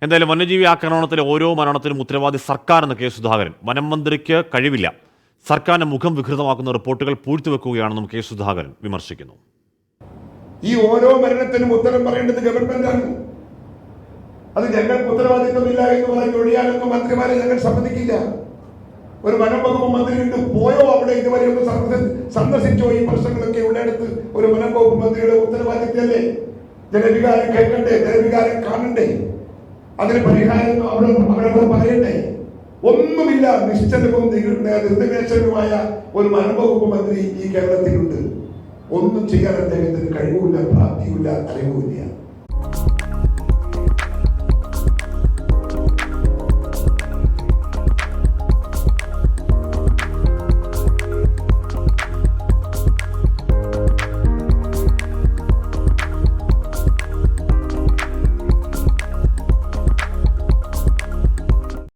എന്തായാലും വന്യജീവി ആക്രമണത്തിലെ ഓരോ മരണത്തിനും ഉത്തരവാദി സർക്കാരെന്ന് കെ സുധാകരൻ. വനം മന്ത്രിക്ക് കഴിവില്ല, സർക്കാരിന്റെ മുഖം വികൃതമാക്കുന്ന റിപ്പോർട്ടുകൾ പൂഴ്ത്തിവെക്കുകയാണെന്നും കെ സുധാകരൻ വിമർശിക്കുന്നു. ഈ ഓരോ മരണത്തിനും ഉത്തരം പറയേണ്ടത് ഗവൺമെന്റാണ്. അത് ഞങ്ങൾക്ക് ഉത്തരവാദിത്വമില്ല എന്ന് പറഞ്ഞ് ഒഴിയാനൊന്നും മന്ത്രിമാരെ ഞങ്ങൾ സമ്മതിക്കില്ല. ഒരു വനം വകുപ്പ് മന്ത്രി ഉണ്ട്, പോയോ അവിടെ ഇതുവരെ ഒന്ന് സന്ദർശിച്ചോ? ഈ പ്രശ്നങ്ങളൊക്കെ ഉള്ളിടത്ത് ഒരു വനം വകുപ്പ് മന്ത്രിയുടെ ഉത്തരവാദിത്വമല്ലേ? ജനവികാരം കേൾക്കണ്ടേ, ജനവികാരം കാണണ്ടേ, അതിന് പരിഹാരം അവരോട് പറയണ്ടേ? ഒന്നുമില്ല. നിശ്ചലവും നിർദ്ദേശവുമായ ഒരു വനം വകുപ്പ് മന്ത്രി ഈ കേരളത്തിലുണ്ട്. ഒന്നും ചെയ്യാൻ അദ്ദേഹത്തിന് കഴിവില്ല, പ്രാപ്തിയില്ല, അറിവില്ല.